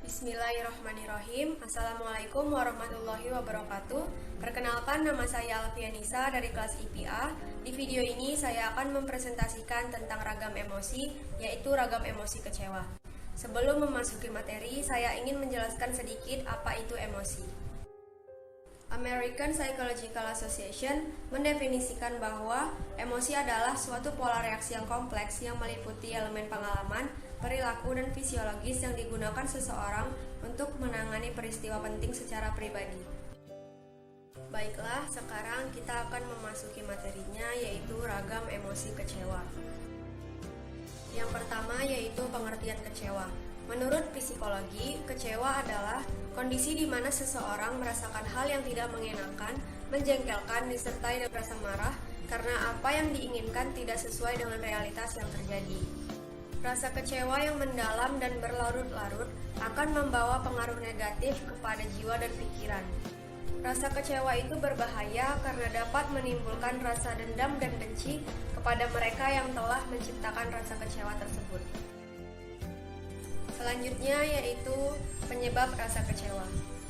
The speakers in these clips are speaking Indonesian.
Bismillahirrahmanirrahim. Assalamualaikum warahmatullahi wabarakatuh. Perkenalkan, nama saya Alfianisa dari kelas IPA. Di video ini saya akan mempresentasikan tentang ragam emosi, yaitu ragam emosi kecewa. Sebelum memasuki materi, saya ingin menjelaskan sedikit apa itu emosi. American Psychological Association mendefinisikan bahwa emosi adalah suatu pola reaksi yang kompleks yang meliputi elemen pengalaman, perilaku, dan fisiologis yang digunakan seseorang untuk menangani peristiwa penting secara pribadi. Baiklah, sekarang kita akan memasuki materinya, yaitu ragam emosi kecewa. Yang pertama yaitu pengertian kecewa. Menurut psikologi, kecewa adalah kondisi di mana seseorang merasakan hal yang tidak mengenakan, menjengkelkan, disertai dengan rasa marah karena apa yang diinginkan tidak sesuai dengan realitas yang terjadi. Rasa kecewa yang mendalam dan berlarut-larut akan membawa pengaruh negatif kepada jiwa dan pikiran. Rasa kecewa itu berbahaya karena dapat menimbulkan rasa dendam dan benci kepada mereka yang telah menciptakan rasa kecewa tersebut. Selanjutnya yaitu penyebab rasa kecewa.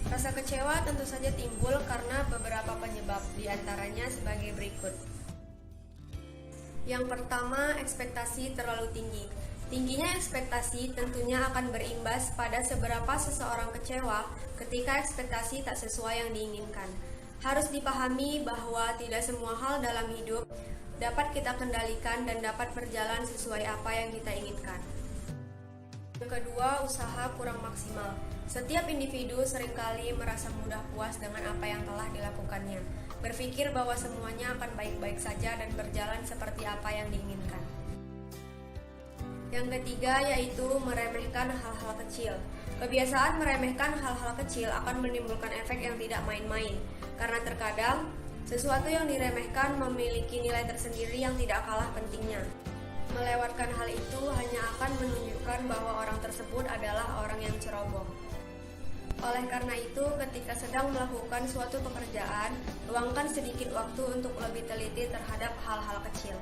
Rasa kecewa tentu saja timbul karena beberapa penyebab, diantaranya sebagai berikut. Yang pertama, ekspektasi terlalu tinggi. Tingginya ekspektasi tentunya akan berimbas pada seberapa seseorang kecewa ketika ekspektasi tak sesuai yang diinginkan. Harus dipahami bahwa tidak semua hal dalam hidup dapat kita kendalikan dan dapat berjalan sesuai apa yang kita inginkan. Yang kedua, usaha kurang maksimal. Setiap individu seringkali merasa mudah puas dengan apa yang telah dilakukannya, berpikir bahwa semuanya akan baik-baik saja dan berjalan seperti apa yang diinginkan. Yang ketiga yaitu meremehkan hal-hal kecil. Kebiasaan meremehkan hal-hal kecil akan menimbulkan efek yang tidak main-main, karena terkadang sesuatu yang diremehkan memiliki nilai tersendiri yang tidak kalah pentingnya. Melewatkan hal itu hanya akan menunjukkan bahwa orang tersebut adalah orang yang ceroboh. Oleh karena itu, ketika sedang melakukan suatu pekerjaan, luangkan sedikit waktu untuk lebih teliti terhadap hal-hal kecil.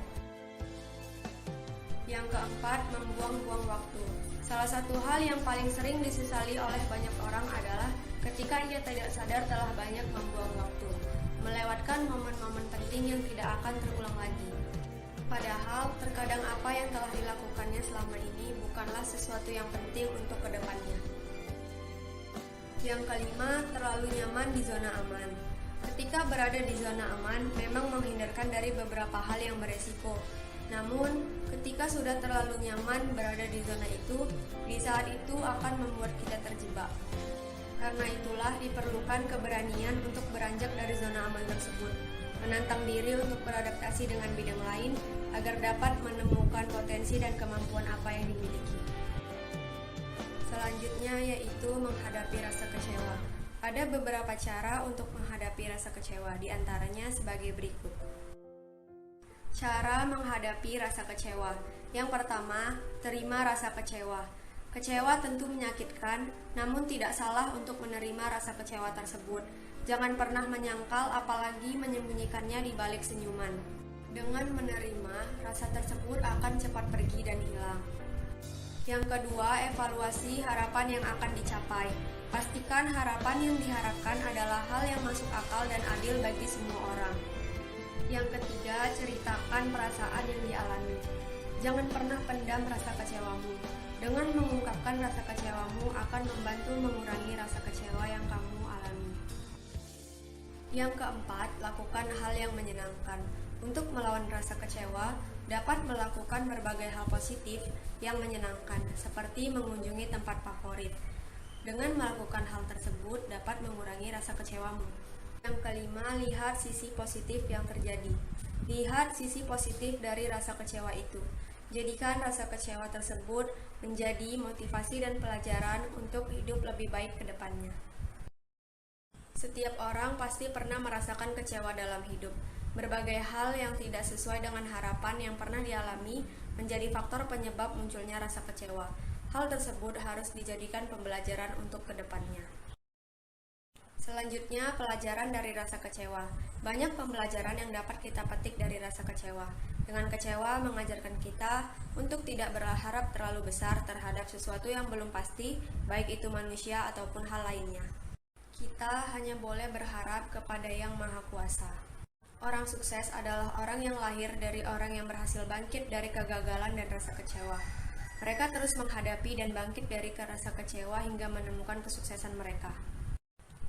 Yang keempat, membuang-buang waktu. Salah satu hal yang paling sering disesali oleh banyak orang adalah ketika ia tidak sadar telah banyak membuang waktu, melewatkan momen-momen penting yang tidak akan terulang lagi. Padahal, terkadang apa yang telah dilakukannya selama ini bukanlah sesuatu yang penting untuk kedepannya. Yang kelima, terlalu nyaman di zona aman. Ketika berada di zona aman, memang menghindarkan dari beberapa hal yang beresiko. Namun, ketika sudah terlalu nyaman berada di zona itu, di saat itu akan membuat kita terjebak. Karena itulah diperlukan keberanian untuk beranjak dari zona aman tersebut, menantang diri untuk beradaptasi dengan bidang lain agar dapat menemukan potensi dan kemampuan apa yang dimiliki. Selanjutnya yaitu menghadapi rasa kecewa. Ada beberapa cara untuk menghadapi rasa kecewa, diantaranya sebagai berikut. Cara menghadapi rasa kecewa. Yang pertama, terima rasa kecewa. Kecewa tentu menyakitkan, namun tidak salah untuk menerima rasa kecewa tersebut. Jangan pernah menyangkal, apalagi menyembunyikannya di balik senyuman. Dengan menerima, rasa tersebut akan cepat pergi dan hilang. Yang kedua, evaluasi harapan yang akan dicapai. Pastikan harapan yang diharapkan adalah hal yang masuk akal dan adil bagi semua orang. Yang ketiga, ceritakan perasaan yang dialami. Jangan pernah pendam rasa kecewamu. Dengan mengungkapkan rasa kecewamu akan membantu mengurangi rasa kecewa yang kamu alami. Yang keempat, lakukan hal yang menyenangkan. Untuk melawan rasa kecewa, dapat melakukan berbagai hal positif yang menyenangkan, seperti mengunjungi tempat favorit. Dengan melakukan hal tersebut, dapat mengurangi rasa kecewamu. Yang kelima, lihat sisi positif yang terjadi. Lihat sisi positif dari rasa kecewa itu. Jadikan rasa kecewa tersebut menjadi motivasi dan pelajaran untuk hidup lebih baik ke depannya. Setiap orang pasti pernah merasakan kecewa dalam hidup. Berbagai hal yang tidak sesuai dengan harapan yang pernah dialami menjadi faktor penyebab munculnya rasa kecewa. Hal tersebut harus dijadikan pembelajaran untuk kedepannya. Selanjutnya, pelajaran dari rasa kecewa. Banyak pembelajaran yang dapat kita petik dari rasa kecewa. Dengan kecewa mengajarkan kita untuk tidak berharap terlalu besar terhadap sesuatu yang belum pasti, baik itu manusia ataupun hal lainnya. Kita hanya boleh berharap kepada Yang Maha Kuasa. Orang sukses adalah orang yang lahir dari orang yang berhasil bangkit dari kegagalan dan rasa kecewa. Mereka terus menghadapi dan bangkit dari rasa kecewa hingga menemukan kesuksesan mereka.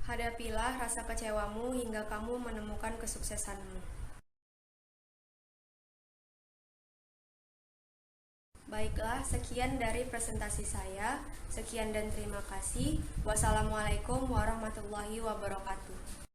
Hadapilah rasa kecewamu hingga kamu menemukan kesuksesanmu. Baiklah, sekian dari presentasi saya. Sekian dan terima kasih. Wassalamualaikum warahmatullahi wabarakatuh.